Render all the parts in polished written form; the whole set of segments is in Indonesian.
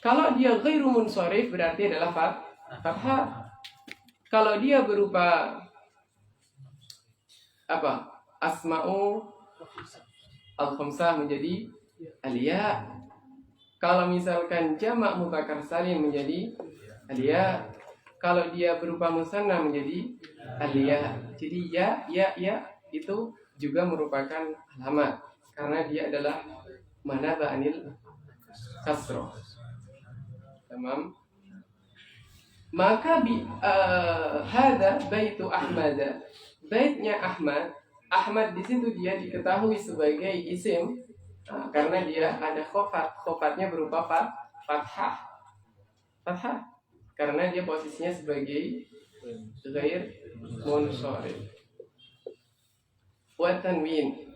Kalau dia ghairu munsharif berarti adalah fathah. Kalau dia berupa apa? Asma'u al-khamsah menjadi aliyah. Kalau misalkan jamak mudzakkar salim menjadi aliyah. Kalau dia berupa musanna menjadi aliyah. Jadi ya itu juga merupakan alamat karena dia adalah manaba anil kasroh. Tamam. Maka hada baitu Ahmad. Baitnya Ahmad. Ahmad di situ dia diketahui sebagai isim karena dia ada khofat. Khofatnya berupa fathah. Fathah karena dia posisinya sebagai ghair munsharif. Wa tanwin.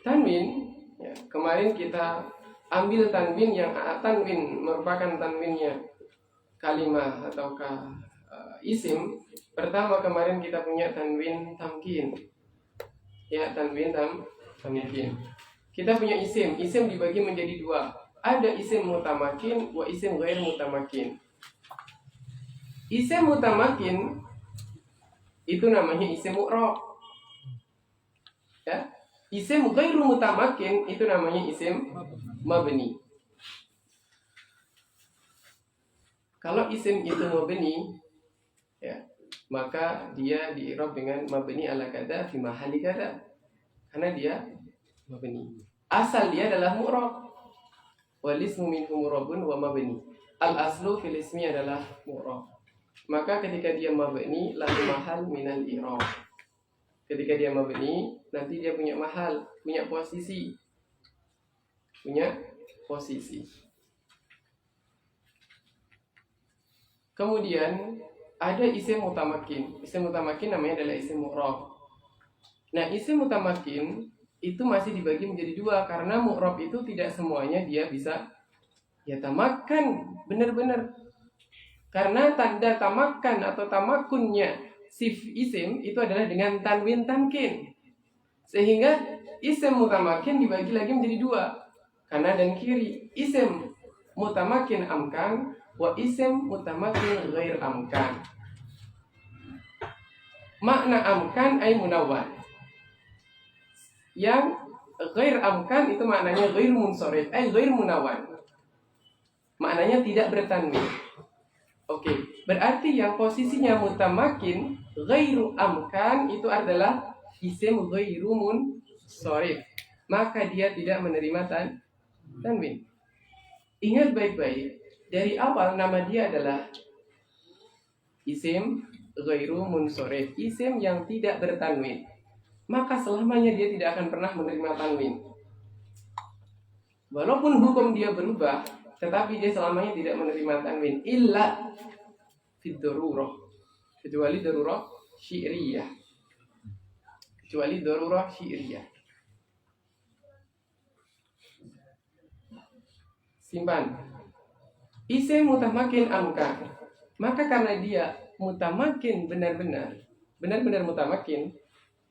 Tanwin ya, kemarin kita ambil tanwin yang tanwin merupakan tanwinnya kalimah ataukah isim. Pertama kemarin kita punya tanwin tamkin. Ya, tanwin tamkin. Kita punya isim. Isim dibagi menjadi dua. Ada isim mutamakin wa isim ghair mutamakin. Isim mutamakin itu namanya isim mu'rab. Ya. Isim ghairu mutamakin itu namanya isim mabni. Kalau isim itu mabni, ya, maka dia di-i'rab dengan mabni ala kada fi mahalli kada. Karena dia mabni. Asal dia adalah mu'rab. Wal ismu minhu mu'rabun wa mabni. Al aslu fil ismi adalah mu'rab. Maka ketika dia mabni lahu mahal minal i'rab. Ketika dia mabni, nanti dia punya mahal, punya posisi. Punya posisi. Kemudian ada isim mutamakin. Isim mutamakin namanya adalah isim mu'rab. Nah, isim mutamakin itu masih dibagi menjadi dua karena mu'rab itu tidak semuanya dia bisa ya tamakan benar-benar. Karena tanda tamakan atau tamakunnya sif isim itu adalah dengan tanwin tamkin. Sehingga isim mutamakin dibagi lagi menjadi dua, kanan dan kiri. Isim mutamakin amkan wa isim mutamakin ghair amkan. Makna amkan ay munawwan. Yang ghair amkan itu maknanya ghair munsharif ay ghair munawwan. Maknanya tidak bertanwin. Oke, berarti yang posisinya mutamakin ghairu amkan itu adalah isim ghairu munsharif. Maka dia tidak menerima tanwin. Ingat baik-baik, dari awal nama dia adalah isim ghairu munsharif, isim yang tidak bertanwin. Maka selamanya dia tidak akan pernah menerima tanwin. Walaupun hukum dia berubah, tetapi dia selamanya tidak menerima tanwin illa fid darurah, kecuali darurah syi'riyah. Kecuali darurah syi'riyah. Simpan. Isim mutamakin amkan. Maka karena dia mutamakin benar-benar mutamakin,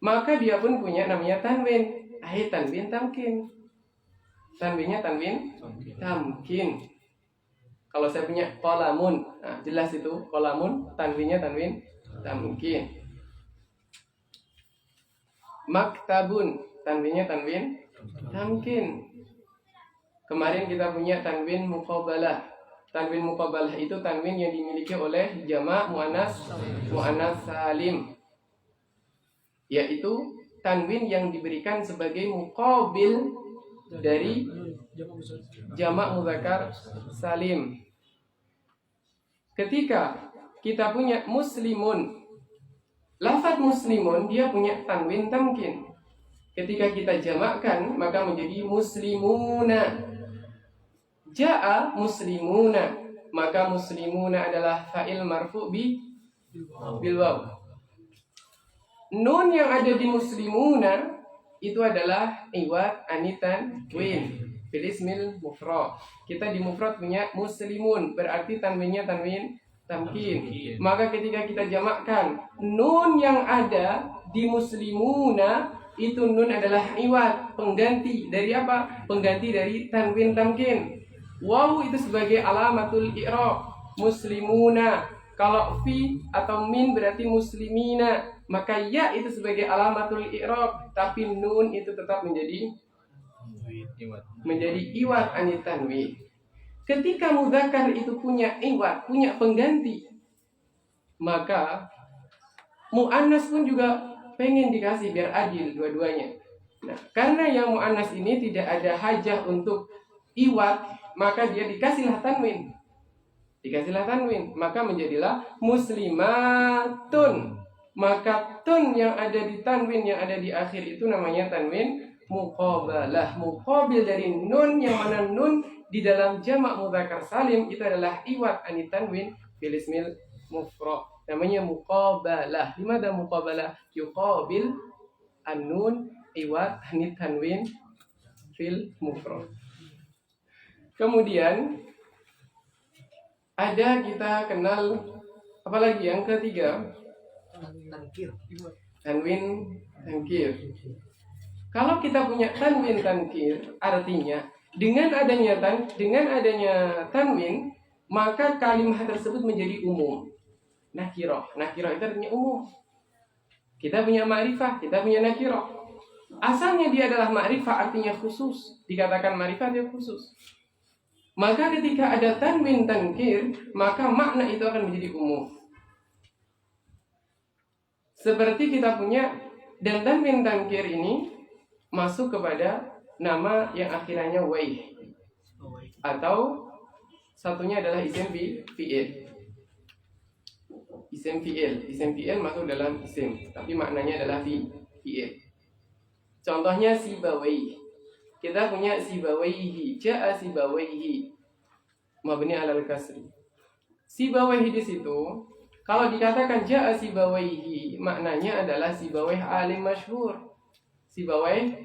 maka dia pun punya namanya tanwin. Tanwin tamkin. Tanwinnya tanwin tamkin. Kalau saya punya qalamun, nah jelas itu qalamun, tanwinnya tanwin tamkin. Maktabun, tanwinnya tanwin tamkin. Kemarin kita punya tanwin muqabalah. Tanwin muqabalah itu tanwin yang dimiliki oleh jamak muannas salim. Yaitu tanwin yang diberikan sebagai muqabil dari jamak mudzakkar salim. Ketika kita punya muslimun, lafaz muslimun dia punya tanwin tamkin. Ketika kita jamakkan maka menjadi muslimuna. Ja'a muslimuna, maka muslimuna adalah fa'il marfu' bil waw. Nun yang ada di muslimuna itu adalah iwad anitan win bil ismil mufrad. Kita di mufrad punya muslimun, berarti tanwinnya tanwin tamkin. Maka ketika kita jamakkan nun yang ada di muslimuna, itu nun adalah iwad, pengganti dari apa? Pengganti dari tanwin tamkin. Waw itu sebagai alamatul i'rab. Muslimuna. Kalau fi atau min berarti muslimina. Maka ya itu sebagai alamatul i'rab. Tapi nun itu tetap menjadi iwat anit tanwin. Ketika mudzakkar itu punya iwat, punya pengganti, maka mu'annas pun juga pengen dikasih biar adil dua-duanya. Nah, karena yang mu'annas ini tidak ada hajah untuk iwat, maka dia dikasihlah tanwin. Maka menjadilah muslimatun. Maka tun yang ada di tanwin yang ada di akhir itu namanya tanwin muqabalah. Muqabil dari nun, yang mana nun di dalam jamak mudzakkar salim itu adalah iwat anit tanwin fil ismil mufrad. Namanya muqabalah. Dimana muqabalah? Yuqabil an-nun iwat anit tanwin fil mufrad. Kemudian ada kita kenal apalagi yang ketiga, tanwin tankir. Kalau kita punya tanwin tankir, artinya dengan adanya tanwin, maka kalimat tersebut menjadi umum. Nakirah itu artinya umum. Kita punya ma'rifah, kita punya nakirah. Asalnya dia adalah ma'rifah, artinya khusus. Dikatakan ma'rifah dia khusus. Maka ketika ada tanwin tankir, maka makna itu akan menjadi umum. Seperti kita punya, dan tanwin tankir ini masuk kepada nama yang akhirnya waih, atau satunya adalah isim fi'il. Isim fi'il masuk dalam isim, tapi maknanya adalah fi'il. Contohnya sibawaihi. Kita punya sibawaihi, ja'a sibawaihi, mabni alal kasri. Sibawaihi di situ, kalau dikatakan ja'a sibawaihi, maknanya adalah Sibawaih alim masyhur. Sibawaih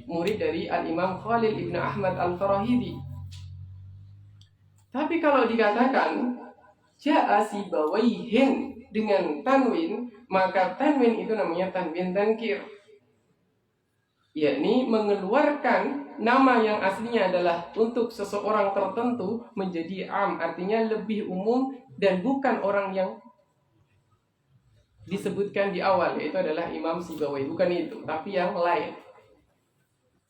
murid dari Al-Imam Khalil Ibn Ahmad Al-Farahidi. Tapi kalau dikatakan ja'a sibawaihin dengan tanwin, maka tanwin itu namanya tanwin tankir, yakni mengeluarkan nama yang aslinya adalah untuk seseorang tertentu menjadi am, artinya lebih umum dan bukan orang yang disebutkan di awal, yaitu adalah Imam Sibawai, bukan itu, tapi yang lain.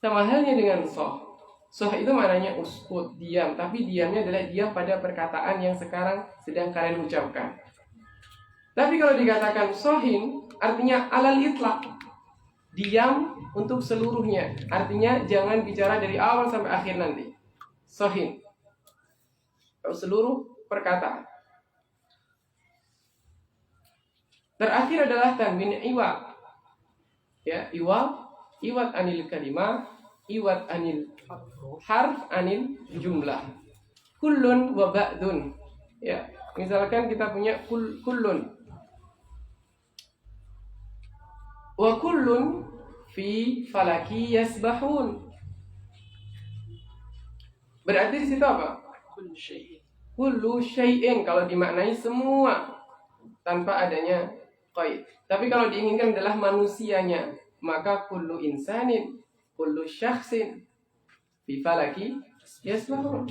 Sama halnya dengan soh. Soh itu maknanya uskut, diam, tapi diamnya adalah diam pada perkataan yang sekarang sedang kalian ucapkan. Tapi kalau dikatakan sohin, artinya alal itlaq, diam untuk seluruhnya, artinya jangan bicara dari awal sampai akhir nanti. Sohin, seluruh perkataan. Terakhir adalah tanwin iwat. Ya, iwat anil kalimah, iwat anil harf, anil jumlah. Kullun wa ba'dun. Ya, misalkan kita punya kullun. Wa kullun fi falaki yasbahun. Berarti di situ apa? Kullu syai'in kalau dimaknai semua tanpa adanya qaid. Tapi kalau diinginkan adalah manusianya, maka kullu insanin, kullu syakhsin fi falaki yasbahun.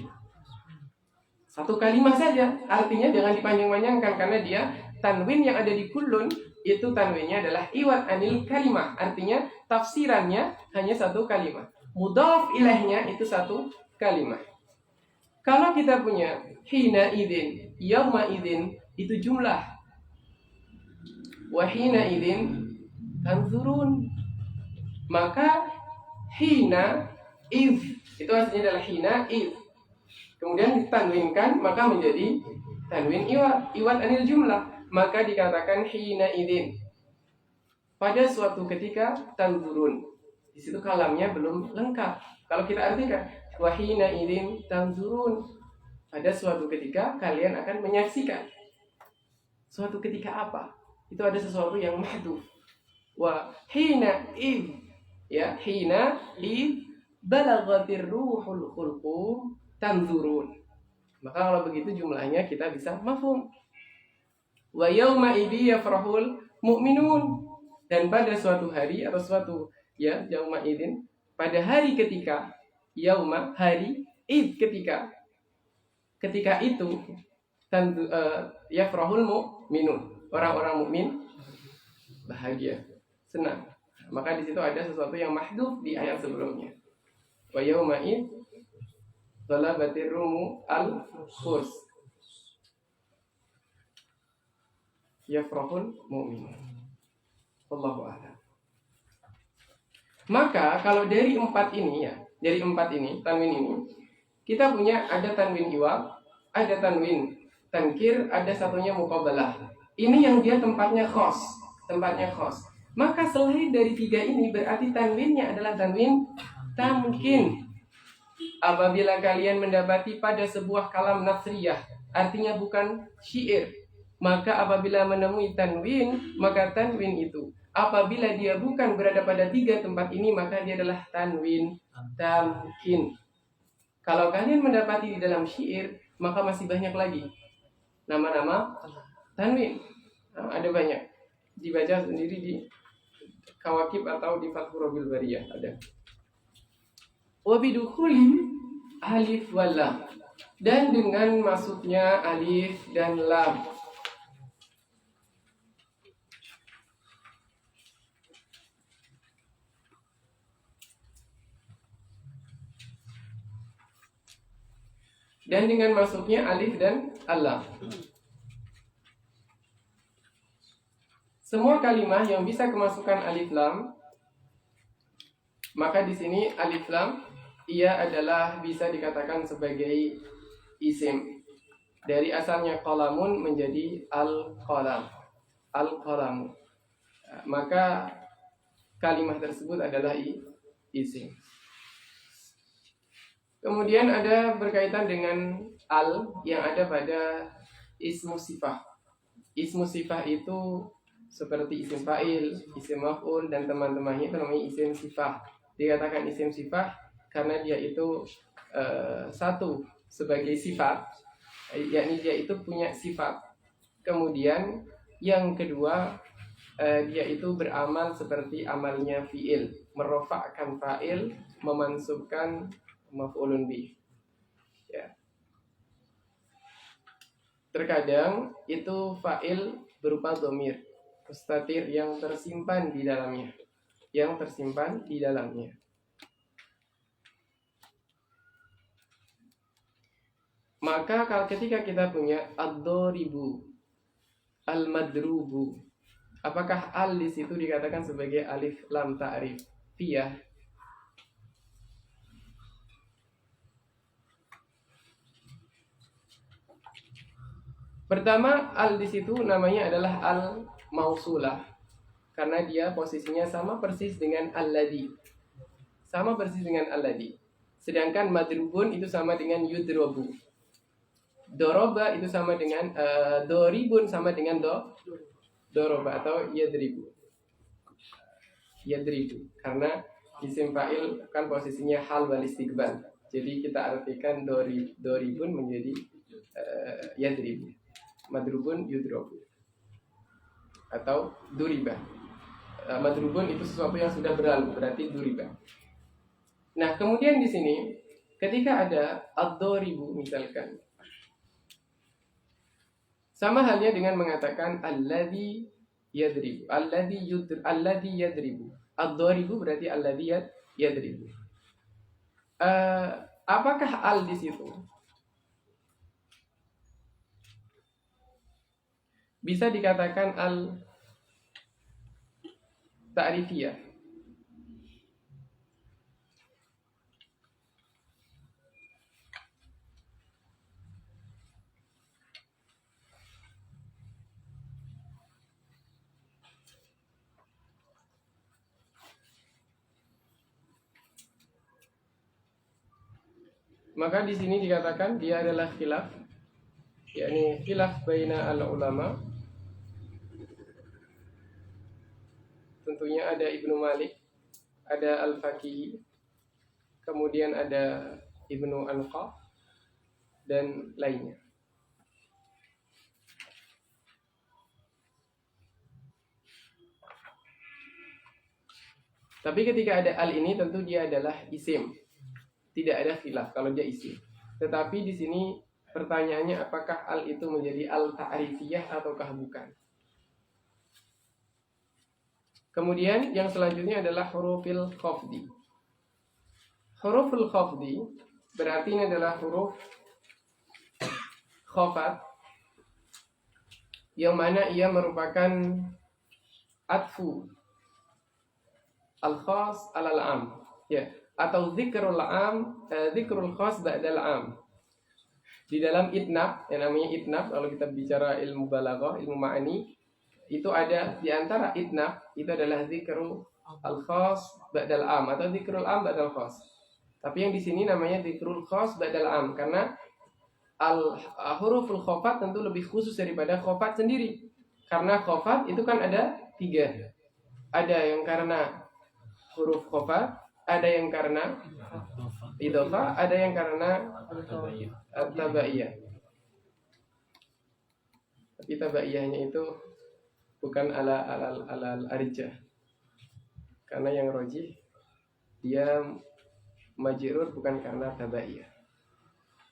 Satu kalimat saja, artinya jangan dipanjang-panjangkan karena dia tanwin yang ada di kullun itu tanwinnya adalah iwat anil kalimah, artinya tafsirannya hanya satu kalimat. Mudhaf ilaihnya itu satu kalimat. Kalau kita punya hina idin, yauma idin itu jumlah. Wa hina idin tanzurun. Maka hina iz itu artinya adalah hina iz. Kemudian ditanwinkan maka menjadi tanwin iwat anil jumlah. Maka dikatakan hina idin. Pada suatu ketika tanzurun. Di situ kalamnya belum lengkap. Kalau kita artikan wa hina idin tanzurun, pada suatu ketika kalian akan menyaksikan. Suatu ketika apa? Itu ada sesuatu yang mahdhuf. Wa hina id, ya, hina id balaghatir ruhul khulqum tanzurun. Maka kalau begitu jumlahnya kita bisa mafhum. Wa yauma idzi yafrahul mu'minun, dan pada suatu hari atau suatu yauma idzin, pada hari ketika, yauma hari, id ketika, ketika itu tentu yafrahul mu'minun, orang-orang mukmin bahagia, senang. Maka di situ ada sesuatu yang mahdhuf di ayat sebelumnya. Wa yauma id talabatir rumu al-furs yafrahul mu'minun. Wallahu a'lam. Maka kalau dari empat ini ya, dari empat ini tanwin ini, kita punya ada tanwin iwab, ada tanwin tankir, ada satunya muqabalah. Ini yang dia tempatnya khos, tempatnya khos. Maka selain dari tiga ini berarti tanwinnya adalah tanwin tamkin. Apabila kalian mendapati pada sebuah kalam nasriyah, artinya bukan syair, maka apabila menemui tanwin, maka tanwin itu apabila dia bukan berada pada tiga tempat ini, maka dia adalah tanwin tamkin. Kalau kalian mendapati di dalam syair, maka masih banyak lagi nama-nama tanwin. Ada banyak. Dibaca sendiri di Kawakib atau di Fathur Rabil Bariyah ada. Wabidukhuli alif wal lam, dan dengan masuknya alif dan lam. Dan dengan masuknya alif dan lam. Semua kalimat yang bisa kemasukan alif lam, maka di sini alif lam ia adalah bisa dikatakan sebagai isim. Dari asalnya qalamun menjadi al-qalam. Al-qalam. Maka kalimat tersebut adalah isim. Kemudian ada berkaitan dengan al yang ada pada ismu sifah. Ismu sifah itu seperti isim fa'il, isim maf'ul, dan teman-temannya itu namanya isim sifah. Dikatakan isim sifah karena dia itu satu sebagai sifat, yakni dia itu punya sifat. Kemudian yang kedua, dia itu beramal seperti amalnya fi'il, merofakkan fa'il, memansubkan maf'ulun bih. Ya. Terkadang itu fa'il berupa dhamir mustatir yang tersimpan di dalamnya, Maka kalau ketika kita punya ad-dharibu, al-madrubu, apakah al di situ dikatakan sebagai alif lam ta'rifiyah? Pertama, al di situ namanya adalah al mausulah karena dia posisinya sama persis dengan alladhi. Sedangkan madrubun itu sama dengan yudrobu. Doroba itu sama dengan doribun sama dengan doroba atau yadribu. Karena isim fa'il kan posisinya hal wal istiqbal. Jadi kita artikan doribun menjadi yadribu. Madrubun yudrobu atau duriba. Madrubun itu sesuatu yang sudah berlalu, berarti duriba. Nah, kemudian di sini ketika ada ad-dharibu misalkan, sama halnya dengan mengatakan alladzi yadribu, alladzi yadribu. Ad-dharibu berarti alladzi yadribu. Apakah al di situ bisa dikatakan al-ta'rifiyah? Maka di sini dikatakan dia adalah khilaf, yakni khilaf baina al-ulama. Tentunya ada Ibnu Malik, ada Al-Faqih, kemudian ada Ibnu Anqa dan lainnya. Tapi ketika ada al ini tentu dia adalah isim. Tidak ada khilaf kalau dia isim. Tetapi di sini Pertanyaannya, apakah al itu menjadi al ta'rifiyah ataukah bukan? Kemudian yang selanjutnya adalah hurufil khafdi. Huruful khafdi berarti ini adalah huruf khafat yang mana ia merupakan atfu al-khas alal am, ya, atau dzikrul am, dzikrul khas ba'dal am. Di dalam itnab, yang namanya itnab, kalau kita bicara ilmu balaghah, ilmu ma'ani, itu ada di antara itnab itu adalah dzikrul al-khas ba'dal am atau dzikrul am ba'dal khas. Tapi yang di sini namanya dzikrul khas ba'dal am karena huruful khafat tentu lebih khusus daripada khafat sendiri. Karena khafat itu kan ada 3. Ada yang karena huruf khafat, ada yang karena idhofah, ada yang karena at-tabaiyah. Tapi tabaiyahnya itu bukan ala al-arjah. Karena yang rajih dia majrur bukan karena tabaiyah,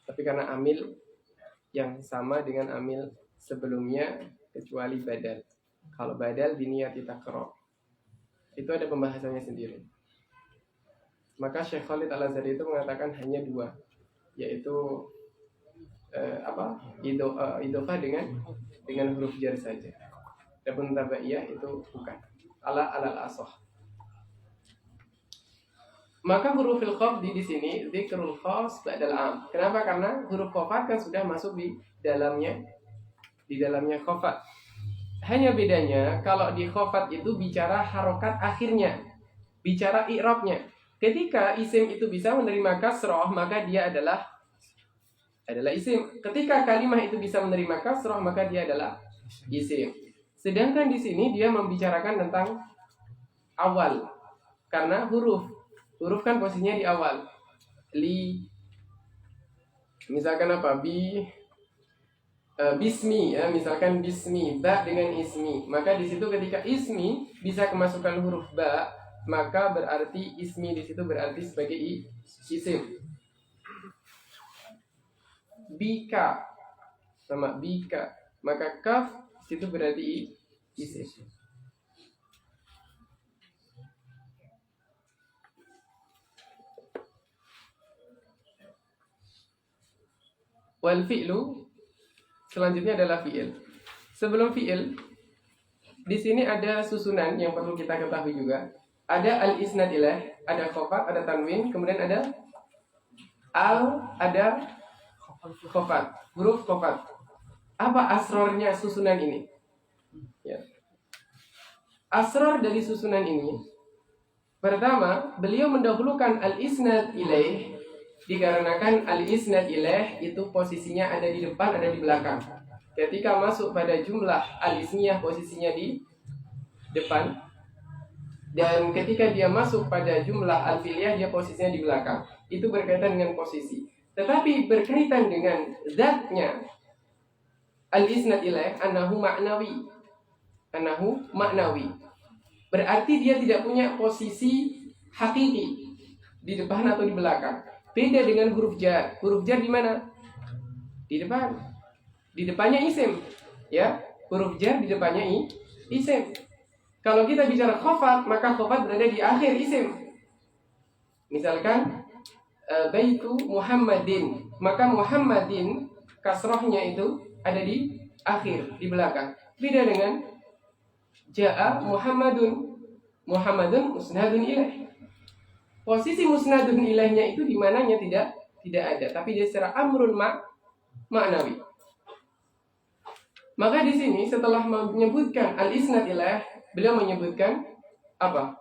tapi karena amil yang sama dengan amil sebelumnya kecuali badal. Kalau badal biniyati taqra, itu ada pembahasannya sendiri. Maka Syekh Khalid Al-Azhari itu mengatakan hanya 2, yaitu idhofah dengan huruf jar saja. Adapun tabaiyah itu bukan ala al-asah. Maka hurufil khafdi di sini dzikrul khas ba'dal am. Kenapa? Karena huruf khafat kan sudah masuk di dalamnya khafat. Hanya bedanya kalau di khafat itu bicara harokat akhirnya, bicara i'rabnya. Ketika isim itu bisa menerima kasroh, maka dia adalah isim. Ketika kalimah itu bisa menerima kasroh, maka dia adalah isim. Sedangkan di sini dia membicarakan tentang awal, karena huruf kan posisinya di awal. Misalkan apa? Bismi, ya, misalkan bismi, ba dengan ismi. Maka di situ ketika ismi bisa kemasukan huruf ba, maka berarti ismi di situ berarti sebagai isim. Bika sama bika, maka kaf di situ berarti isim. Wal fi'lu selanjutnya adalah fi'il. Sebelum fi'il, di sini ada susunan yang perlu kita ketahui juga. Ada al-isnad ilaih, ada khafat, ada tanwin, kemudian ada ada khafat, huruf khafat. Apa asrornya susunan ini? Ya. Asror dari susunan ini, pertama, beliau mendahulukan al-isnad ilaih dikarenakan al-isnad ilaih itu posisinya ada di depan, ada di belakang. Ketika masuk pada jumlah al-ismiyah posisinya di depan, dan ketika dia masuk pada jumlah al-fi'liyah dia posisinya di belakang. Itu berkaitan dengan posisi. Tetapi berkaitan dengan zatnya al-isnad ilaih annahu ma'nawi. Berarti dia tidak punya posisi hakiki di depan atau di belakang. Beda dengan huruf jar. Huruf jar di mana? Di depan. Di depannya isim, ya. Huruf jar di depannya isim. Kalau kita bicara khafat, maka khafat berada di akhir isim. Misalkan baitu Muhammadin, maka Muhammadin kasrohnya itu ada di akhir, di belakang. Beda dengan ja'a Muhammadun musnadun ilaih. Posisi musnadun ilaihnya itu di mananya tidak ada, tapi dia secara amrun ma'nawi. Maka di sini setelah menyebutkan al-isnad ilaih, beliau menyebutkan apa?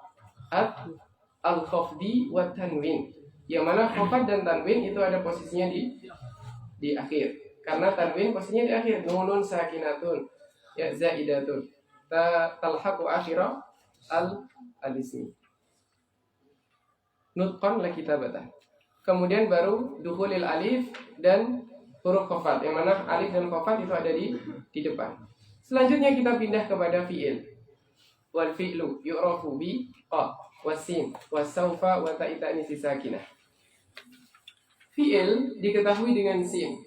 Al-khafdi wa tanwin. Yang mana khafat dan tanwin itu ada posisinya di akhir. Karena tanwin posisinya di akhir, nunun sakinatun, ya zaidatun. Talhaqu akhirah al-ismi. Nutqan la kitabatan. Kemudian baru dukhulil alif dan huruf khafat, yang mana alif dan khafat itu ada di depan. Selanjutnya kita pindah kepada fi'il. Wal fi'lu yu'rafu bi qa wasin wasaufa wa ta'ita sakinah. Fi'il diketahui dengan sin.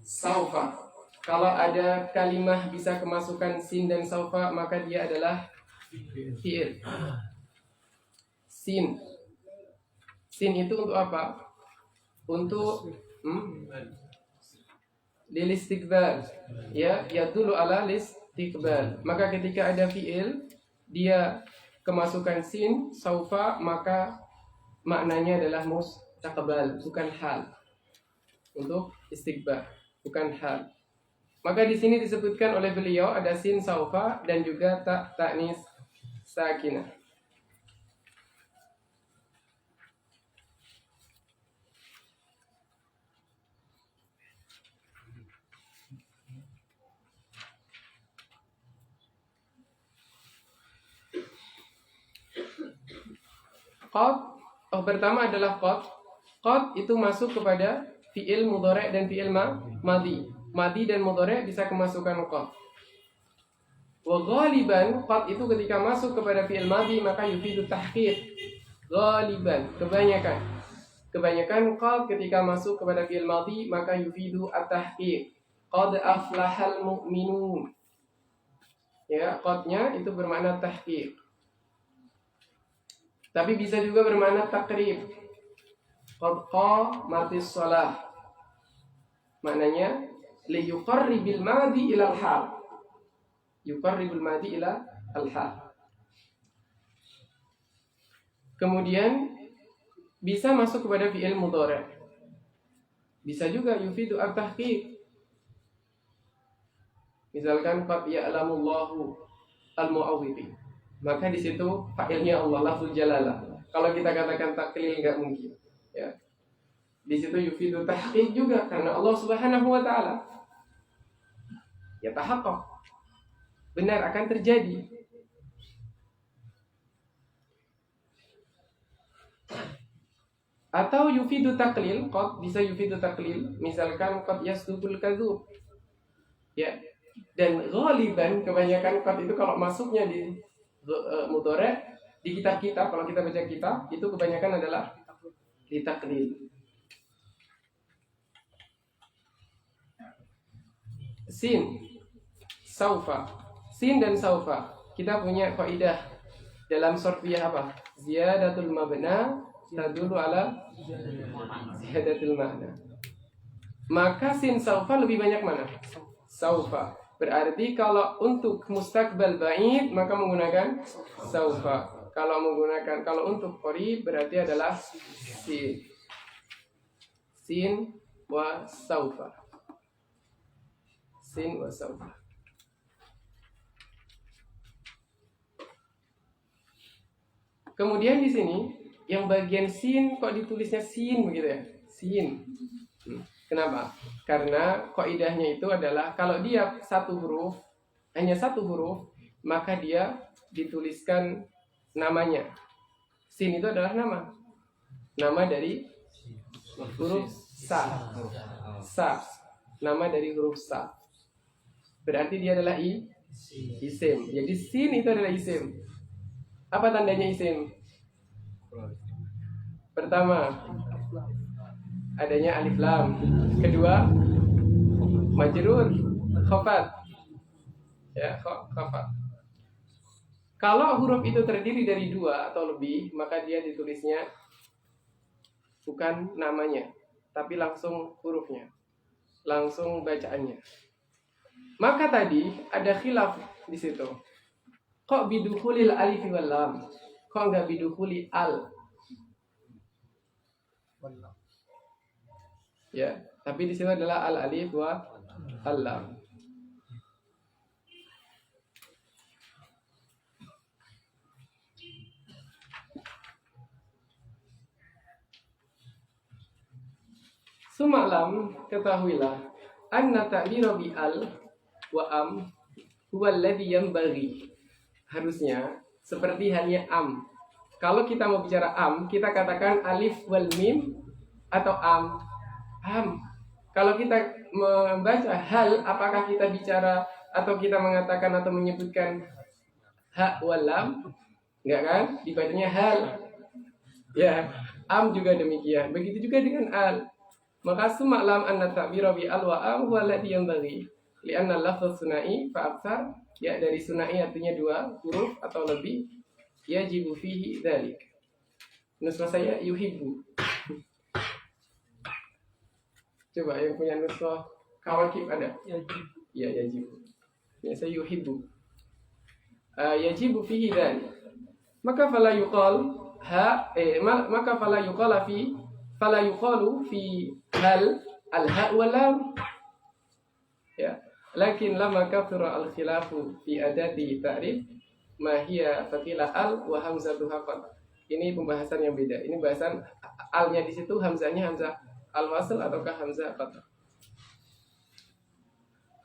saufa. Kalau ada kalimah bisa kemasukan sin dan saufa, maka dia adalah fi'il. Sin. Sin itu untuk apa? Untuk lilistikbal. Ya, dulu ala listikbal. Maka ketika ada fi'il, dia kemasukan sin, saufa, maka maknanya adalah mustaqbal, bukan hal. Untuk istiqbal, bukan hal. Maka di sini disebutkan oleh beliau ada sin saufa dan juga ta'nis sakinah. Pertama adalah qad. Qad itu masuk kepada fi'il mudhari' dan fi'il madhi. Madhi dan mudhari' bisa kemasukan qad. Wa ghaliban, qad itu ketika masuk kepada fi'il madhi maka yufidu tahqiq. Ghaliban, kebanyakan. Kebanyakan qad ketika masuk kepada fi'il madhi maka yufidu at-tahqiq. Qad aflahal mu'minun. Ya, qadnya itu bermakna tahqiq. Tapi bisa juga bermakna takrib. Qad qamatis shalah. Maknanya li yuqarribil madhi ila al-hal. Yuqarribul madhi ila al-hal. Kemudian bisa masuk kepada fi'il mudhari'. Bisa juga yufidu at-tahqiq. Misalkan qad ya'lamullahu al-mu'awwidin. Maka di situ fa'ilnya Allah, lafzul jalalah. Kalau kita katakan taklil enggak mungkin, ya. Di situ yufidu tahqiq juga karena Allah Subhanahu wa taala ya tahaqqaq. Benar akan terjadi. Atau yufidu taklil, qad bisa yufidu taklil, misalkan qad yasdukul kadzub. Ya. Dan ghaliban kebanyakan qad itu kalau masuknya di mudhari' di kitab-kitab, kalau kita baca kitab itu kebanyakan adalah ditaklil. Sin, saufa. Sin dan saufa. Kita punya kaidah dalam sorfiyah apa? Ziyadatul mabna tadullu ala ziyadatul makna. Maka sin saufa lebih banyak mana? Saufa. Berarti kalau untuk mustaqbal ba'id maka menggunakan saufa. Kalau untuk qarib berarti adalah sin. Sin wa saufa. Sin wa saufa. Kemudian di sini yang bagian sin kok ditulisnya sin begitu ya? Sin. Kenapa? Karena kaidahnya itu adalah kalau dia hanya satu huruf, maka dia dituliskan namanya. Sin itu adalah nama. Nama dari huruf sa. Sa. Nama dari huruf sa. Berarti dia adalah isim. Jadi sin itu adalah isim. Apa tandanya isim? Pertama, adanya alif lam. Kedua, majrur khafat. Ya, khafat. Kalau huruf itu terdiri dari 2 atau lebih, maka dia ditulisnya bukan namanya, tapi langsung hurufnya, langsung bacaannya. Maka tadi ada khilaf di situ. Kok bidukhulil alif wal lam? Kok enggak bidukhuli al? Ya, tapi di sini adalah al alif wa al lam. Sumalam, ketahuilah anna ta'bira bi al wa am huwa alladhi yanbaghi. Harusnya seperti halnya am. Kalau kita mau bicara am, kita katakan alif wal mim atau am. Kalau kita membaca hal, apakah kita bicara atau kita mengatakan atau menyebutkan ha wal lam? Enggak kan? Dibacanya hal. Ya, am juga demikian. Begitu juga dengan al. Maka summa lam anna ta'bira bi al wa am huwa alladhi yanbaghi li'anna lafaz sunai fa aktsar, ya dari sunai artinya 2 huruf atau lebih, yajibu fihi dzalik. Nuskhah saya yuhibbu. Coba yang punya nuskhah Kawakib ada? Ya, yajibu. Ya, saya yuhibbu. Yajibu fihi dzalik. Maka fala yuqal maka fala yuqalu fi hal al-ha wal lam. Ya, lakin lama kathura al-khilafu fi adati ta'rif ma hiya faqila al wa hamzatu haqat. Ini pembahasan yang beda. Ini bahasan alnya di situ, hamzahnya hamzah al-wasl ataukah hamzah qat'.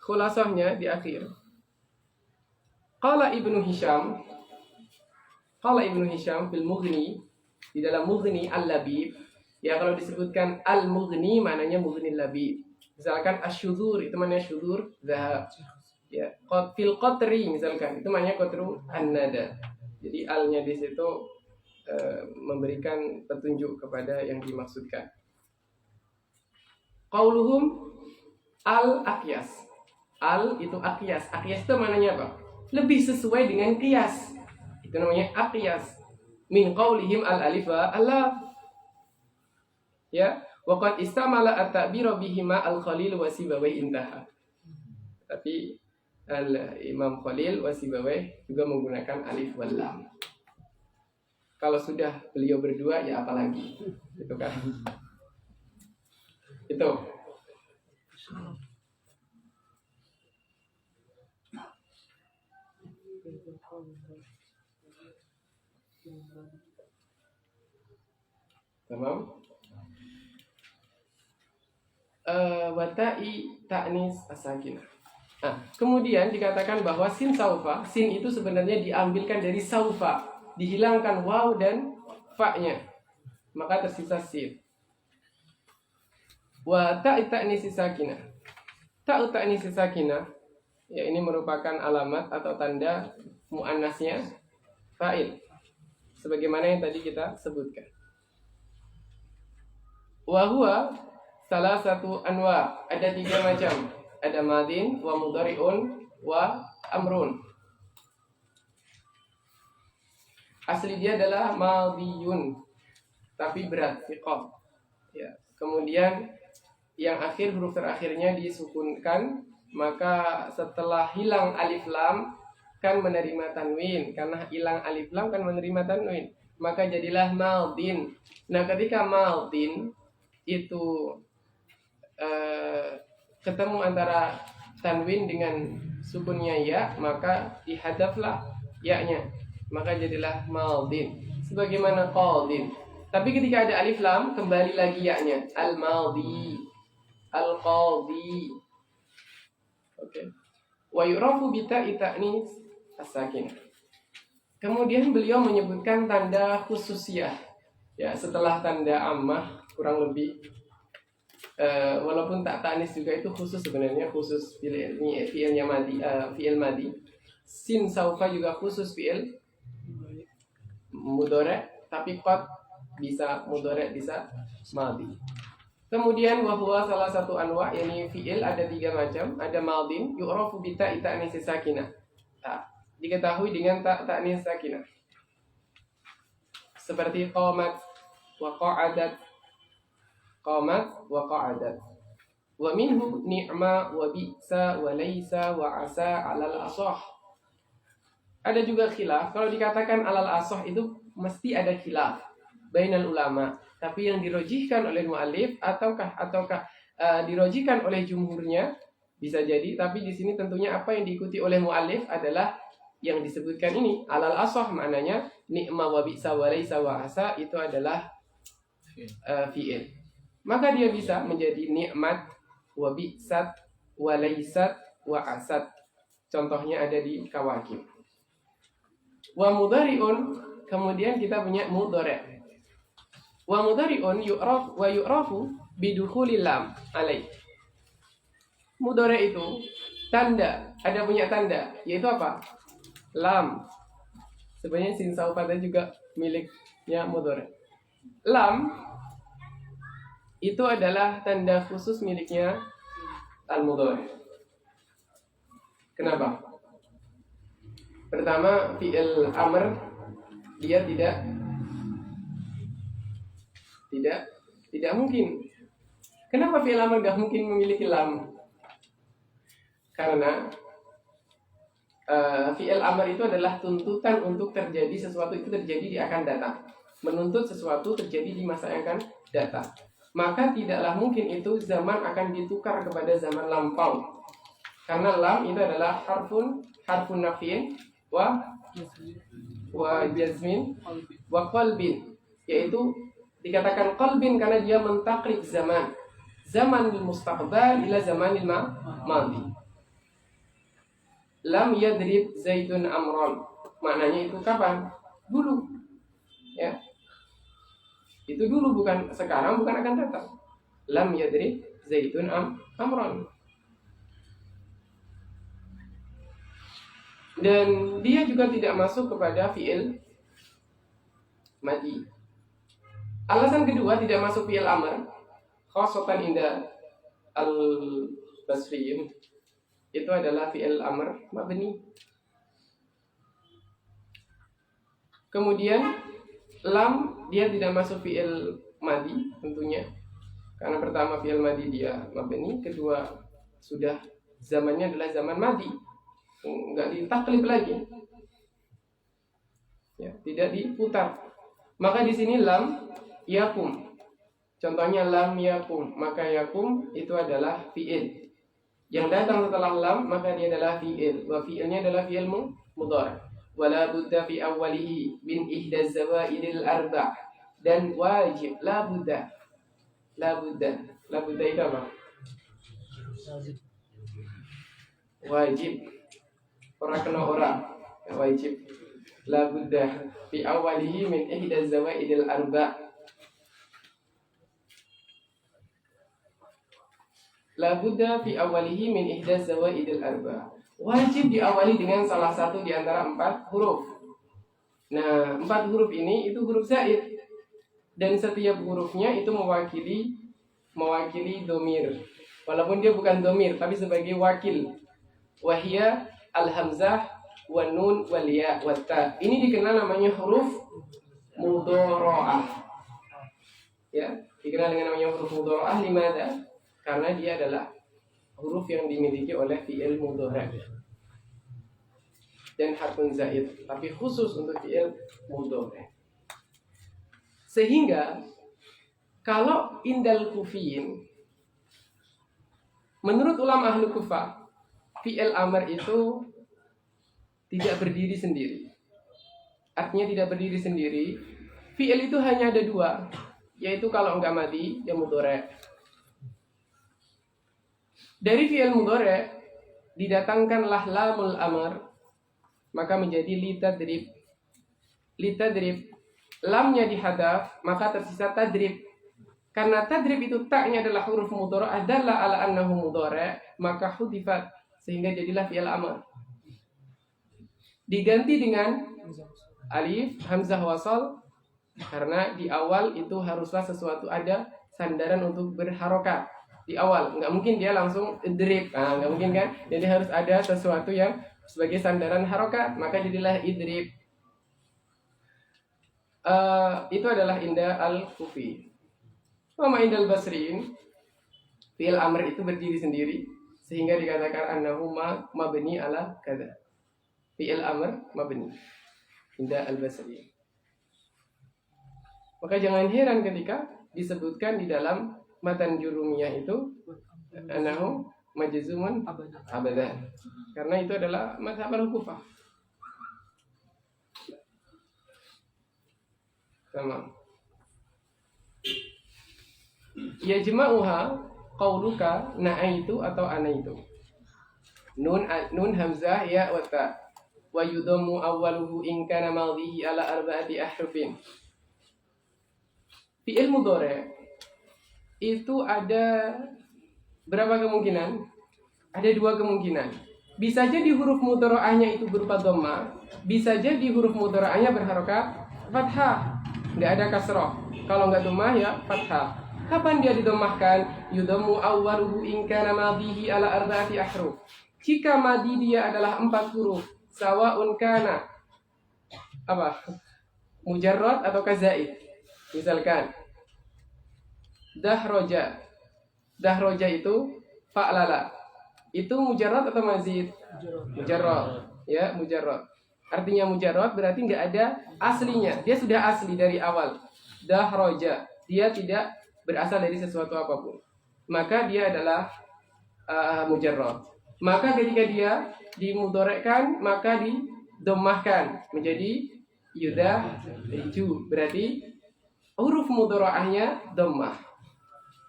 Khulasahnya di akhir. Qala Ibnu Hisham fil Mughni, di dalam Mughni Al-Labib. Ya, kalau disebutkan Al-Mughni maknanya Mughni Al-Labib. Misalkan asyudzur itu maknanya syudzur zahab. Ya, fil qatri misalkan itu maknanya qatru an-nada. Jadi alnya di situ memberikan petunjuk kepada yang dimaksudkan. Qauluhum al-aqyas. Al itu aqyas. Aqyas itu maknanya apa? Lebih sesuai dengan qiyas. Itu namanya aqyas. Min qaulihim al-alif wa al-lam. Ya, wa qad istamala at-ta'bira bihima al-Khalil wa Sibawayh intaha. Tapi Imam Khalil wa Sibawayh juga menggunakan alif wal lam. Kalau sudah beliau berdua ya apalagi. Itu kan. Itu. Tamam. Watai ta'nis as-sakinah. Nah, kemudian dikatakan bahwa sin saufa, sin itu sebenarnya diambilkan dari saufa, dihilangkan waw dan fa-nya, maka tersisa sin. Wa ta'i ta'nis as-sakinah. Ta'u ta'nis as-sakinah, ya ini merupakan alamat atau tanda muannasnya fa'il, sebagaimana yang tadi kita sebutkan. Wa huwa salah satu anwa, ada 3 macam. Ada madin, wa mudhari'un, wa amrun. Asli dia adalah madiyun, tapi berat, thiqah. Ya. Kemudian yang akhir, huruf terakhirnya disukunkan, maka setelah hilang alif lam kan menerima tanwin. Karena hilang alif lam kan menerima tanwin, maka jadilah madin. Nah, ketika madin itu ketemu antara tanwin dengan sukunnya ya, maka dihadaflah ya-nya, maka jadilah madin sebagaimana qadin. Tapi ketika ada alif lam kembali lagi ya-nya, al-madi, al-qadi. Oke. Wa yu'rafu bi ta'i ta'nis as-sakinah. Kemudian beliau menyebutkan tanda khususiyah. Ya, setelah tanda ammah kurang lebih walaupun tak ta'nis juga itu khusus sebenarnya, khusus fi'ilnya madi, fi'il madi. Sin saufa juga khusus fi'il mudhari', tapi qad bisa mudhari', bisa madi. Kemudian wa huwa salah satu anwa, yakni fi'il ada 3 macam. Ada madin yu'rafu bi ta'i ta'nis sakinah. Diketahui dengan ta'nis sakinah. Seperti qamat wa qa'adat. Qamat wa qa'adat. Wa minhu ni'ma wa bi'sa wa laysa wa asa 'alal asah. Ada juga khilaf. Kalau dikatakan 'alal asah itu mesti ada khilaf bainal ulama. Tapi yang dirojihkan oleh mu'allif ataukah dirojihkan oleh jumhurnya bisa jadi. Tapi di sini tentunya apa yang diikuti oleh mu'allif adalah yang disebutkan ini 'alal asah, maknanya ni'ma wa bi'sa wa laysa wa asa itu adalah fi'il. Maka dia bisa menjadi nikmat, wa bi'sat, wa laysat, wa asat. Contohnya ada di Kawakib. Wa mudhari'un, kemudian kita punya mudhari'. Wa mudhari'un yu'rafu bidukhulil lam alaih. Mudhari' itu tanda, ada punya tanda, yaitu apa? Lam. Sebenarnya sin saufa juga miliknya mudhari'. Lam itu adalah tanda khusus miliknya al-mudhari. Kenapa? Pertama, fi'il amr dia tidak mungkin. Kenapa fi'il amr tidak mungkin memiliki lam? Karena fi'il amr itu adalah tuntutan untuk terjadi sesuatu itu terjadi di akan datang. Menuntut sesuatu terjadi di masa yang akan datang. Maka tidaklah mungkin itu zaman akan ditukar kepada zaman lampau. Karena lam itu adalah harfun nafin wa jazmin wa qalbin, yaitu dikatakan qalbin karena dia mentakrib zaman mustaqbal ila zamanil madi. Lam yadrib zaidun amron, maknanya itu kapan? Dulu, ya. Itu dulu, bukan sekarang, bukan akan datang. Lam yadrib zaidun amron. Dan dia juga tidak masuk kepada fi'il madi. Alasan kedua tidak masuk fi'il amr, khasatan inda al-basriyin, itu adalah fi'il amr mabni. Kemudian lam dia tidak masuk fi'il madi tentunya, karena pertama fi'il madi dia mabni, kedua sudah zamannya adalah zaman madi, nggak ditaklif lagi, ya, tidak diputar. Maka di sini lam yakum, contohnya lam yakum, maka yakum itu adalah fi'il yang datang setelah lam, maka dia adalah fi'il, wa fi'ilnya adalah fi'il mudhari. Wala budda fi awwalihi min ihda zawaidil arba', dan wajib la budda itu apa? Wajib, ora kena ora, wajib. La budda fi awwalihi min ihda zawaidil arba'. La budda fi awwalihi min ihda zawaidil arba'. Wajib diawali dengan salah satu di antara 4 huruf. Nah, 4 huruf ini itu huruf zaid, dan setiap hurufnya itu mewakili domir, walaupun dia bukan domir tapi sebagai wakil. Wahia al-hamzah wa nun wal ya wa ta. Ini dikenal namanya huruf mudharaah. Ya, dikenal dengan namanya huruf mudharaah. Limada? Karena dia adalah huruf yang dimiliki oleh fi'il mudhari dan harfun zaid, tapi khusus untuk fi'il mudhari. Sehingga kalau indal kufiyin, menurut ulama ahlu Kufah, fi'il amr itu tidak berdiri sendiri. Artinya tidak berdiri sendiri. Fi'il itu hanya ada 2, yaitu kalau enggak madi, ya mudhari. Dari fi'il mudhari didatangkanlah lamul amr, maka menjadi litadrib. Lamnya dihadaf, maka tersisa tadrib. Karena tadrib itu taknya adalah huruf mudhari, adalah ala annahu mudhari, maka hudifat, sehingga jadilah fi'il amr. Diganti dengan alif hamzah wasal, karena di awal itu haruslah sesuatu ada sandaran untuk berharokat. Di awal, nggak mungkin dia langsung idrib, nggak mungkin kan? Jadi harus ada sesuatu yang sebagai sandaran harokat, maka jadilah idrib. Itu adalah inda al-kufi. Sama inda al-basriin, fi'il amr itu berdiri sendiri, sehingga dikatakan annahu mabni ala kada. Fi'il amr mabni inda al-basriin. Maka jangan heran ketika disebutkan di dalam matan jurumiyah itu annahu majzumun abadan, karena itu adalah mazhab al-Kufah. Sama. Ya jema'uha qauluka na'aitu atau anaitu. Nun hamzah ya wa ta. Wa yudammu awwaluhu in kana madhihi ala arba'ati ahrufin. Fi'il mudhari itu ada berapa kemungkinan? Ada 2 kemungkinan. Bisa jadi huruf mudhari'ahnya itu berupa dhamma, bisa jadi huruf mudhari'ahnya berharokat fathah, nggak ada kasroh. Kalau nggak dhammah ya fathah. Kapan dia didomahkan? Yudammu awwaluhu in kana madhihi ala arba'ati ahruf. Jika madi dia adalah 4 huruf, sawaun kana apa? Mujarrad atau kazaid. Misalkan dahroja. Dahroja itu fa'lala. Itu mujarrad atau mazid? Mujarrad. Ya, mujarrad. Artinya mujarrad berarti nggak ada aslinya. Dia sudah asli dari awal. Dahroja. Dia tidak berasal dari sesuatu apapun. Maka dia adalah mujarrad. Maka ketika dia dimudhorekkan, maka didomahkan menjadi yudhariju. Berarti huruf mudhora'ahnya dhammah.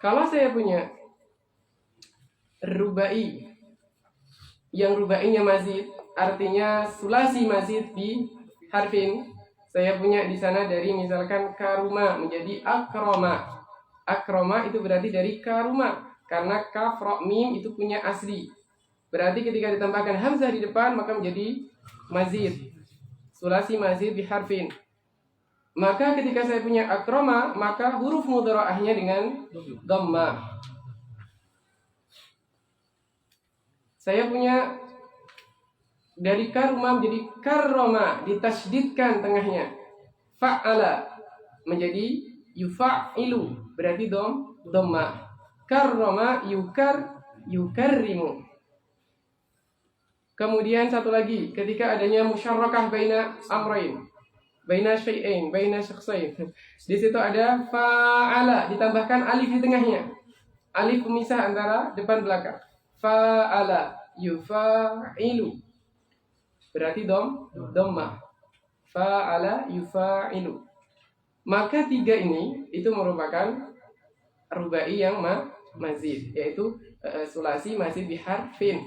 Kalau saya punya rubai, yang rubainya mazid, artinya sulasi mazid di harfin. Saya punya di sana dari misalkan karuma menjadi akroma. Akroma itu berarti dari karuma, karena kaf ra mim itu punya asli. Berarti ketika ditambahkan hamzah di depan maka menjadi mazid. Sulasi mazid di harfin. Maka ketika saya punya akroma, maka huruf mudhora'ahnya dengan dhammah. Saya punya dari karuma menjadi karroma, ditasydidkan tengahnya. Fa'ala menjadi yufa'ilu, berarti dhammah. Karroma yukarrimu. Kemudian satu lagi, ketika adanya musyarrakah baina amrain, baina syai'ain, baina syakhsain. Di situ ada fa'ala, ditambahkan alif di tengahnya. Alif pemisah antara depan belakang. Fa'ala yufa'ilu, berarti dhammah. Fa'ala yufa'ilu. Maka 3 ini itu merupakan rubai yang mazid, yaitu sulasi mazid bi harfin.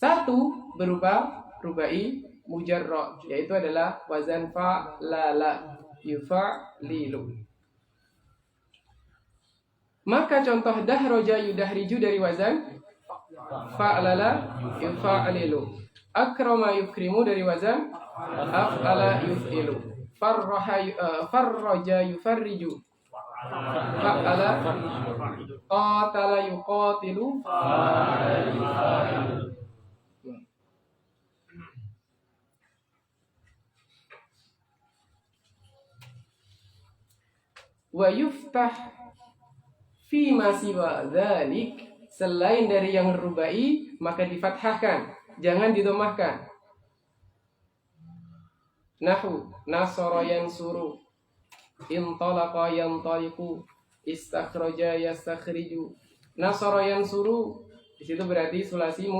1 berupa rubai mujarrad, yaitu adalah wazan fa'lala yufa'ilu. Maka contoh dahroja yudahriju dari wazan fa'lala yufa'ilu. Akrama yukrimu dari wazan af'ala yuf'ilu. Farraja yufarriju. Fa'ala qatala yuqatilu. Wa yuftah fi ma siwa dzalik, selain dari yang rubai maka difathahkan, jangan didomahkan. Nahu nasara yansuru, intalaqa yantaliqu, istakhraja yastakhriju. Nasara yansuru di situ berarti sulasi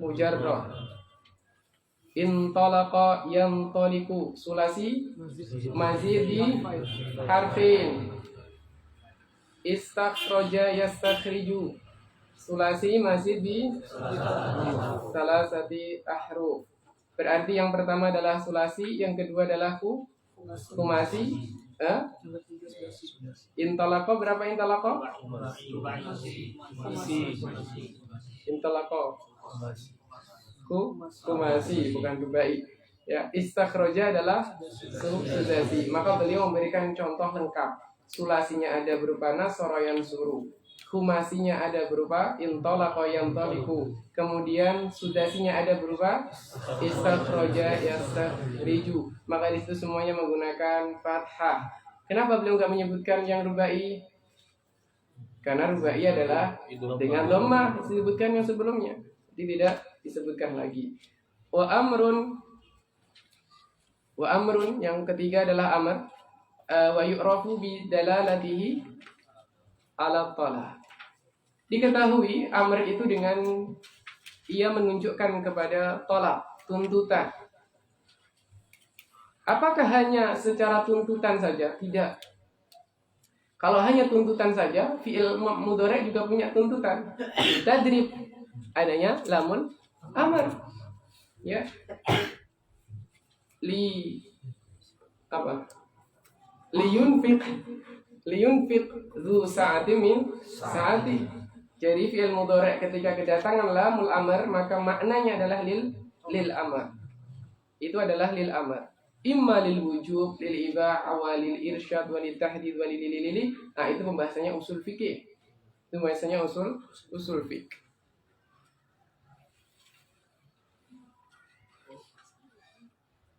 mujarrad. Intalaqa yantaliqu, sulasi mazid di harfin. Istakhraja yastakhriju, sulasi mazid di salasati ahruf. Berarti yang pertama adalah sulasi, yang kedua adalah kumasi. Intalaqa berapa intalaqa? Intalaqa kumasi, bukan rubai. Ya, istakhraja adalah sulasi. Maka beliau memberikan contoh lengkap. Sulasinya ada berupa nasara yansuru, kumasinya ada berupa intalaqa yantaliqu, kemudian sudasinya ada berupa istakhraja yastakhriju. Maka di situ semuanya menggunakan fathah. Kenapa beliau enggak menyebutkan yang rubai? Karena rubai adalah dengan dhammah, disebutkan yang sebelumnya. Jadi tidak disebutkan lagi. Wa amrun yang ketiga adalah amr. Wa yu'rafu bi dalalatihi ala talab. Diketahui amr itu dengan ia menunjukkan kepada talab, tuntutan. Apakah hanya secara tuntutan saja? Tidak. Kalau hanya tuntutan saja, fi'il mudhari' juga punya tuntutan. Tadrib, adanya lamun amr. Ya. Liyunfiq dzu sa'atin min sa'ati. Jadi fi'il mudhari' ketika kedatangan lamul amr maka maknanya adalah lil amr. Itu adalah lil amr. imma lil wujub, lil ibah, awalil irsyad, walil tahdid, walil lili. Nah, itu pembahasannya usul fikih. Itu pembahasannya usul fikih.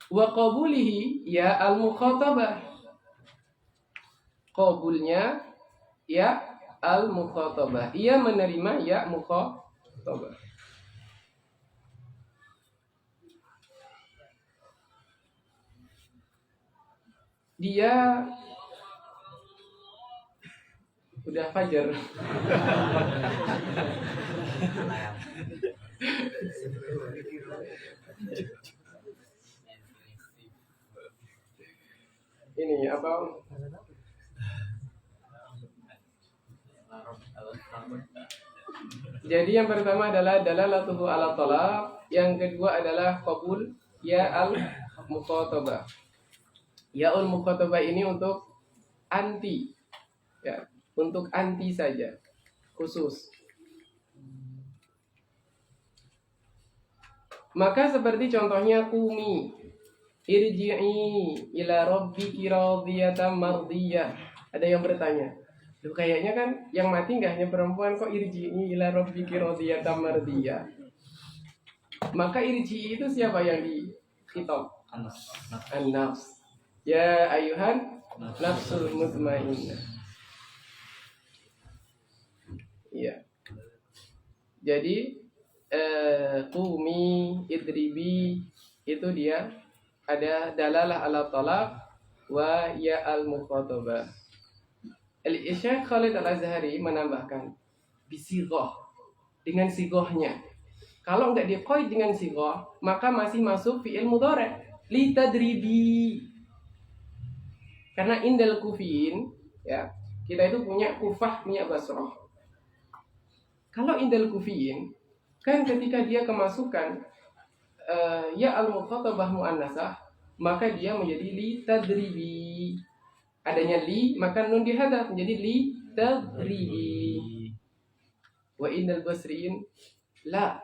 Wa qabulihi ya al mukhatabah. Qabulnya ya al mukhatabah. Ia menerima ya mukhatabah. Dia udah fajar. Ini apa? Jadi yang pertama adalah dalalatuhu ala talaq, yang kedua adalah qabul ya al mukhatabah. Ya al mukhatabah ini untuk anti, ya, untuk anti saja, khusus. Maka seperti contohnya kumi, irji'i ila rabbiki radiyatan mardiyah. Ada yang bertanya, loh kayaknya kan yang mati nggak hanya perempuan, kok irji'i ila rabbiki radiyatan mardiyah? Maka irji'i itu siapa yang dikhitab? An-nafs. Ya ayuhan nafsul mutmainnah. Iya. Jadi qumi, idribi itu dia ada dalalah ala talaq wa ya al mukhatabah. Al-Syekh Khalid Al-Azhari menambahkan bisighah, dengan sighahnya. Kalau enggak diqaid dengan sighah, maka masih masuk fi'il mudhari' li tadribi. Karena indal kufiin, ya, kita itu punya Kufah, punya Basrah. Kalau indal kufiin, kan ketika dia kemasukan ya al mukhatabah muannasah, maka dia menjadi li tadribi. Adanya li, maka nun dihadzaf menjadi li tadribi. Wa indal basriin la.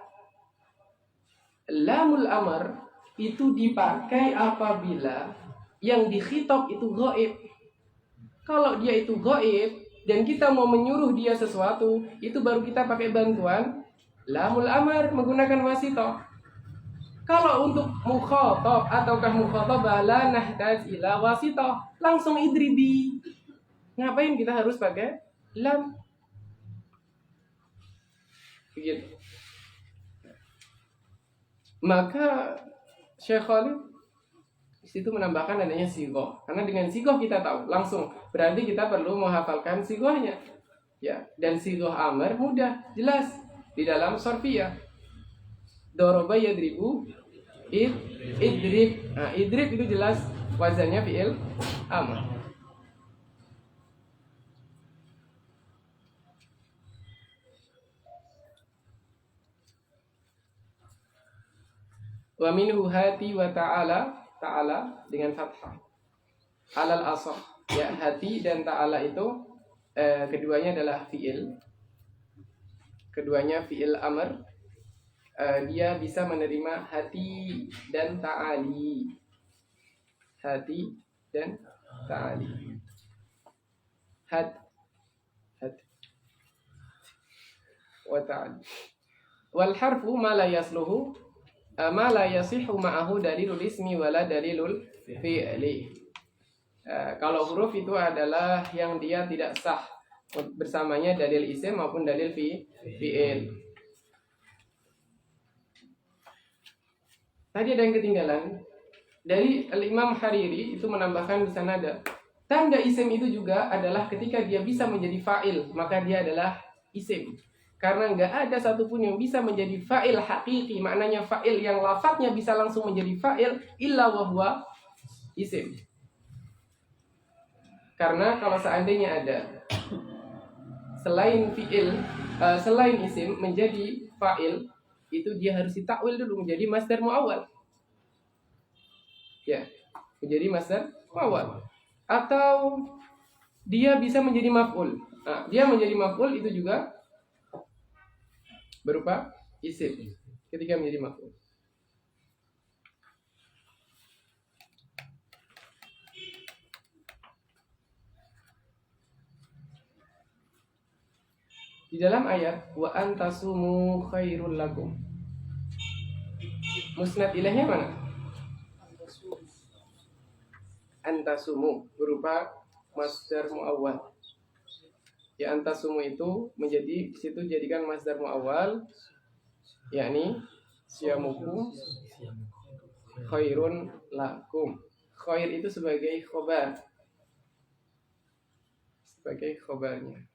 Lamul amr itu dipakai apabila yang dikhitab itu ghaib. Kalau dia itu ghaib dan kita mau menyuruh dia sesuatu, itu baru kita pakai bantuan lamul amr menggunakan wasithah. Kalau untuk mukhatab ataukah mukhatabah la nahtaj ila wasithah, langsung idribi. Ngapain kita harus pakai lam? Begitu. Maka Syekh Khalid situ menambahkan adanya sighah. Karena dengan sighah kita tahu langsung, berarti kita perlu menghafalkan sighahnya. Ya, dan sighah amr mudah, jelas di dalam sarfiyah. Daraba yadribu idrib. Nah, idrib itu jelas wazannya fi'il amr. Wa minhu hati wa ta'ala dengan fathah. Alal asah. Ya, hati dan ta'ala itu keduanya adalah fi'il. Keduanya fi'il amr. Dia bisa menerima hati dan ta'ali. Hati dan ta'ali. Had wa ta'ali. Wal harfu ma la yasluhu ma la yasihu ma'ahu dalilul ismi wala dalilul fi'li. Kalau huruf itu adalah yang dia tidak sah bersamanya dalil isim maupun dalil fi'il. Tadi ada yang ketinggalan. Dari Al-Imam Hariri itu menambahkan di sana ada tanda isim itu juga adalah ketika dia bisa menjadi fa'il, maka dia adalah isim. Karena nggak ada satupun yang bisa menjadi fa'il hakiki, maknanya fa'il yang lafadznya bisa langsung menjadi fa'il illa wahwa isim. Karena kalau seandainya ada selain fi'il, selain isim menjadi fa'il, itu dia harus ditakwil dulu menjadi masdar muawwal. Ya, menjadi masdar muawwal. Atau dia bisa menjadi maf'ul. Nah, dia menjadi maf'ul itu juga berupa isim ketika menjadi maf'ul. Di dalam ayat wa antasumu khairul lakum, musnad ilahnya mana? Antasumu berupa masdar muawwal. Ya, antasumu itu menjadi di situ jadikan masdar muawwal, yakni siyamukum khairun lakum. Khair itu sebagai khobar, sebagai khobarnya.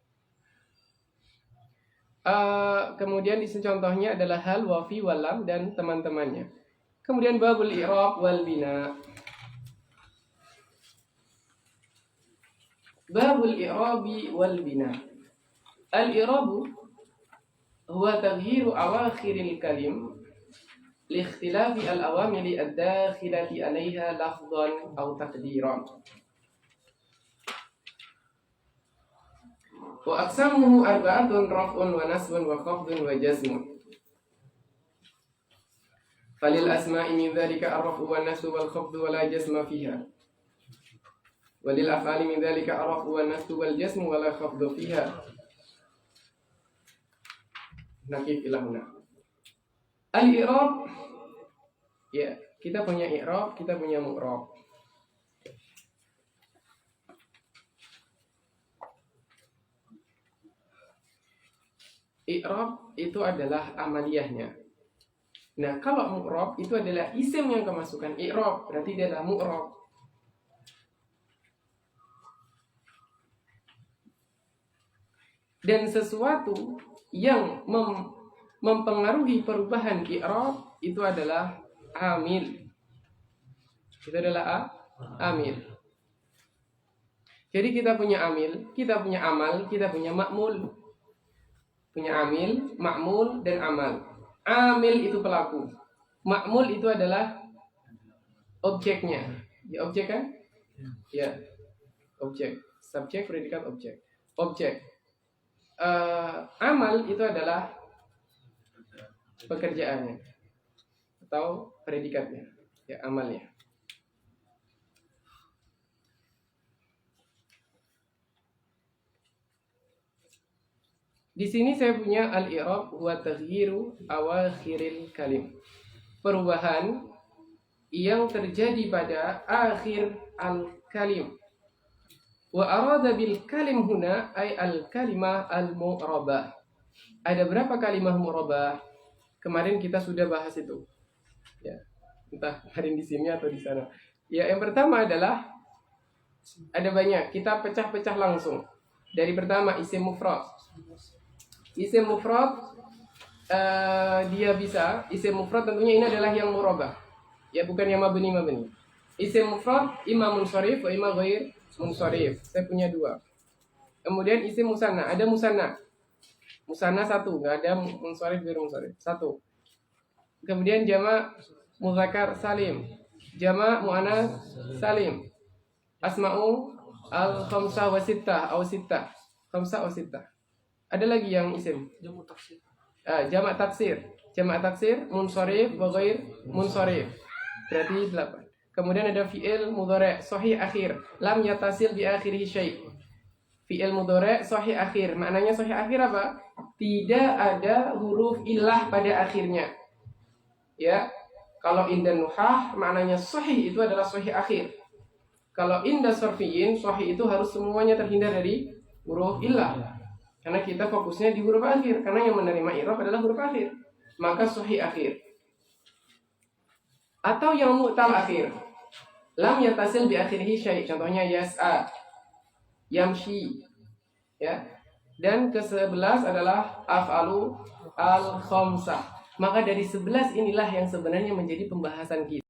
Kemudian di sini contohnya adalah hal, wafi, walam dan teman-temannya. Kemudian babul i'rab wal bina. Babul i'rabi wal bina. Al-i'rabu huwa taghyiru awakhiril kalim liikhtilafi al-awamili ad-dakhilati 'alaiha lafdhan aw taqdiran. Wa aqsamuhu arba'atun raf'un wa nasbun wa khafdun wa jazmun. Falil asma'i min dhalika ar-raf'u wa nasbu wal khafdu wa la jazma fiha. Walil af'ali min dhalika ar-raf'u wa nasbu wal jazmu wa la khafdu fiha. Nakif ila huna. Al-i'rab, ya, kita punya i'rab, kita punya mu'rab. I'rab itu adalah amaliyahnya. Nah, kalau mu'rab itu adalah isim yang kemasukan i'rab, berarti dia adalah mu'rab. Dan sesuatu yang mempengaruhi perubahan i'rab itu adalah amil. Itu adalah amil. Jadi kita punya amil, kita punya amal, kita punya ma'mul. Punya amil, ma'mul, dan amal. Amil itu pelaku, ma'mul itu adalah objeknya. Ya, objek kan? Ya, objek. Subjek, predikat, objek. Objek. Amal itu adalah pekerjaannya atau predikatnya, ya, amalnya. Di sini saya punya al-i'rab wa taghyiru awakhiril kalim. Perubahan yang terjadi pada akhir al-kalim. Wa arada bil kalim huna ay al-kalimah al-mu'rabah. Ada berapa kalimah mu'rabah? Kemarin kita sudah bahas itu. Ya, entah kemarin di sini atau di sana. Ya, yang pertama adalah ada banyak. Kita pecah-pecah langsung. Dari pertama isim mufrad. Isim mufrad dia bisa, isim mufrad tentunya ini adalah yang murabah. Ya, bukan yang mabni. Isim mufrad imma munsharif wa imma ghair munsharif. Saya punya dua. Kemudian isim musanna, ada musanna. Musanna satu, enggak ada munsharif ghair munsharif. Satu. Kemudian jama' muzakkar salim, jama' muannas salim. Asma'u al-khamsah wa sittah aw sittah. Khamsah aw sittah. Ada lagi yang isim jamak taksir. Jamak taksir munsharif wa ghair munsharif. Berarti 8. Kemudian ada fi'il mudhari' sahih akhir, lam yatasil bi akhirih syai'. Fi'il mudhari' sahih akhir. Maknanya sahih akhir apa? Tidak ada huruf illah pada akhirnya. Ya. Kalau inda nuhah maknanya sahih itu adalah sahih akhir. Kalau inda sarfiyin sahih itu harus semuanya terhindar dari huruf illah. Karena kita fokusnya di huruf akhir, karena yang menerima i'rab adalah huruf akhir. Maka sahih akhir. Atau yang mu'tal akhir. Lam yatasil bi akhirihi syai'. Contohnya yas'a, yamshi. Ya. Dan ke-11 adalah af'alu al-khamsah. Maka dari 11 inilah yang sebenarnya menjadi pembahasan kita.